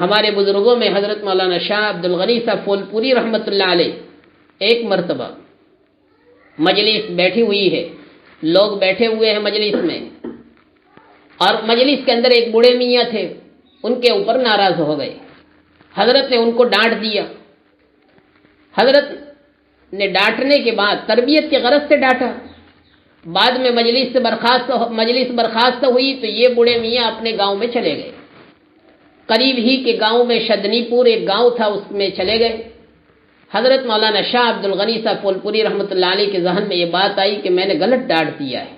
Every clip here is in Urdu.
ہمارے بزرگوں میں حضرت مولانا شاہ عبد الغنی صاحب پھول پوری رحمۃ اللہ علیہ ایک مرتبہ مجلس بیٹھی ہوئی ہے، لوگ بیٹھے ہوئے ہیں مجلس میں، اور مجلس کے اندر ایک بوڑھے میاں تھے، ان کے اوپر ناراض ہو گئے۔ حضرت نے ان کو ڈانٹ دیا۔ حضرت نے ڈانٹنے کے بعد تربیت کی غرض سے ڈانٹا، بعد میں مجلس برخاست ہوئی تو یہ بوڑھے میاں اپنے گاؤں میں چلے گئے۔ قریب ہی کے گاؤں میں شدنی پور ایک گاؤں تھا، اس میں چلے گئے۔ حضرت مولانا شاہ عبد الغنی صاحب پھول پوری رحمۃ اللہ علیہ کے ذہن میں یہ بات آئی کہ میں نے غلط ڈانٹ دیا ہے،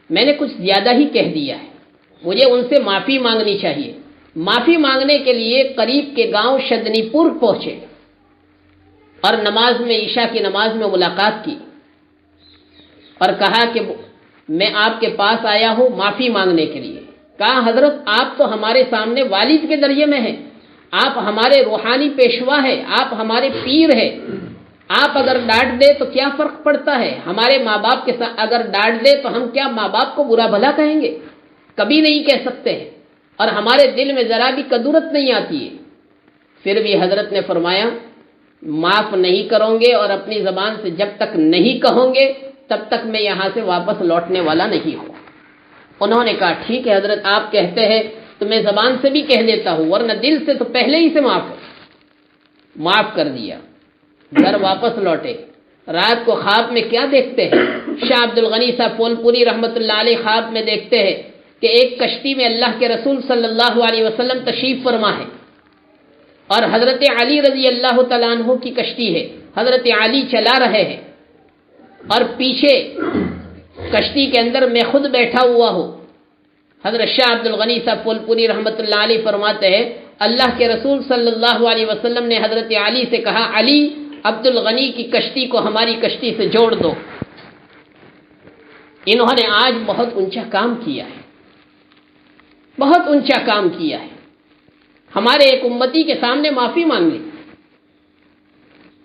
میں نے کچھ زیادہ ہی کہہ دیا ہے، مجھے ان سے معافی مانگنی چاہیے۔ معافی مانگنے کے لیے قریب کے گاؤں شدنی پور پہنچے اور نماز میں، عشاء کی نماز میں ملاقات کی اور کہا کہ میں آپ کے پاس آیا ہوں معافی مانگنے کے لیے۔ کہا حضرت آپ تو ہمارے سامنے والد کے درجے میں ہیں، آپ ہمارے روحانی پیشوا ہیں، آپ ہمارے پیر ہیں، آپ اگر ڈانٹ دے تو کیا فرق پڑتا ہے؟ ہمارے ماں باپ کے ساتھ اگر ڈانٹ دے تو ہم کیا ماں باپ کو برا بھلا کہیں گے؟ کبھی نہیں کہہ سکتے ہیں، اور ہمارے دل میں ذرا بھی کدورت نہیں آتی ہے۔ پھر بھی حضرت نے فرمایا معاف نہیں کروں گے، اور اپنی زبان سے جب تک نہیں کہوں گے تب تک میں یہاں سے واپس لوٹنے والا نہیں ہوں۔ انہوں نے کہا ٹھیک ہے حضرت، آپ کہتے ہیں تو میں زبان سے بھی کہہ دیتا ہوں، ورنہ دل سے تو پہلے ہی سے معاف کر دیا۔ گھر واپس لوٹے۔ رات کو خواب میں کیا دیکھتے ہیں؟ شاہ عبد الغنی صاحب پھول پوری رحمۃ اللہ علیہ خواب میں دیکھتے ہیں کہ ایک کشتی میں اللہ کے رسول صلی اللہ علیہ وسلم تشریف فرما ہے، اور حضرت علی رضی اللہ تعالیٰ عنہ کی کشتی ہے، حضرت علی چلا رہے ہیں، اور پیچھے کشتی کے اندر میں خود بیٹھا ہوا ہوں۔ حضرت شاہ عبد الغنی صاحب پھول پوری رحمۃ اللہ علیہ فرماتے ہیں اللہ کے رسول صلی اللہ علیہ وسلم نے حضرت علی سے کہا علی عبد الغنی کی کشتی کو ہماری کشتی سے جوڑ دو۔ انہوں نے آج بہت اونچا کام کیا ہے، بہت اونچا کام کیا ہے، ہمارے ایک امتی کے سامنے معافی مانگ لی۔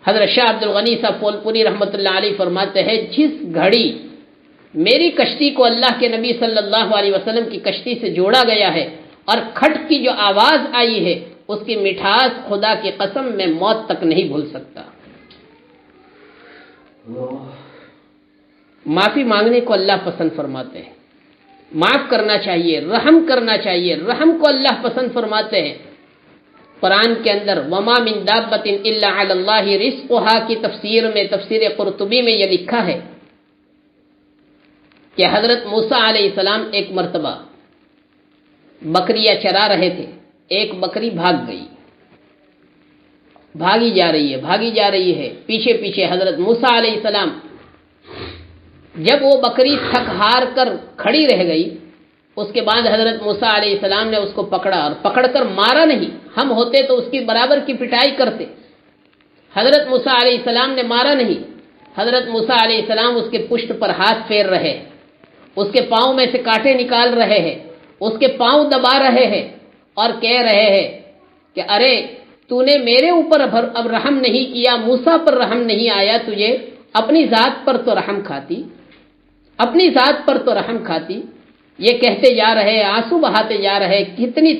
حضرت شاہ عبد الغنی صاحب پھول پوری رحمۃ اللہ علیہ فرماتے ہیں جس گھڑی میری کشتی کو اللہ کے نبی صلی اللہ علیہ وسلم کی کشتی سے جوڑا گیا ہے اور کھٹ کی جو آواز آئی ہے اس کی مٹھاس خدا کی قسم میں موت تک نہیں بھول سکتا۔ معافی مانگنے کو اللہ پسند فرماتے ہیں، معاف کرنا چاہیے، رحم کرنا چاہیے، رحم کو اللہ پسند فرماتے ہیں۔ قرآن کے اندر وما من دابۃ الا علی اللہ رزقها کی تفسیر میں، تفسیر قرطبی میں یہ لکھا ہے کہ حضرت موسیٰ علیہ السلام ایک مرتبہ بکریاں چرا رہے تھے، ایک بکری بھاگ گئی، بھاگی جا رہی ہے پیچھے پیچھے حضرت موسیٰ علیہ السلام۔ جب وہ بکری تھک ہار کر کھڑی رہ گئی، اس کے بعد حضرت موسیٰ علیہ السلام نے اس کو پکڑا، اور پکڑ کر مارا نہیں، ہم ہوتے تو اس کی برابر کی پٹائی کرتے۔ حضرت موسیٰ علیہ السلام نے مارا نہیں، حضرت موسیٰ علیہ السلام اس کے پشت پر ہاتھ پھیر رہے ہیں، اس کے پاؤں میں سے کانٹے نکال رہے ہیں، اس کے پاؤں دبا رہے ہیں، اور کہہ رہے ہیں کہ ارے تو نے میرے اوپر اب رحم نہیں کیا، موسیٰ پر رحم نہیں آیا تجھے، اپنی ذات پر تو رحم کھاتی، اپنی ذات پر تو رحم کھاتی۔ یہ کہتے جا رہے، آنسو بہاتے جا رہے، کتنی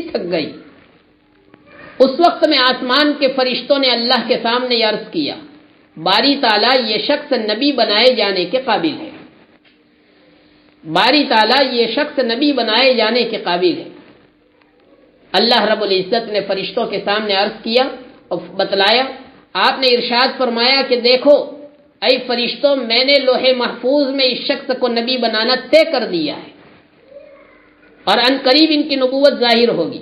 تھک گئی۔ اس وقت میں آسمان کے فرشتوں نے اللہ کے سامنے عرض کیا باری تعالیٰ یہ شخص نبی بنائے جانے کے قابل ہے، باری تعالیٰ یہ شخص نبی بنائے جانے کے قابل ہے۔ اللہ رب العزت نے فرشتوں کے سامنے عرض کیا اور بتلایا، آپ نے ارشاد فرمایا کہ دیکھو اے فرشتوں، میں نے لوح محفوظ میں اس شخص کو نبی بنانا طے کر دیا ہے، اور ان قریب ان کی نبوت ظاہر ہوگی۔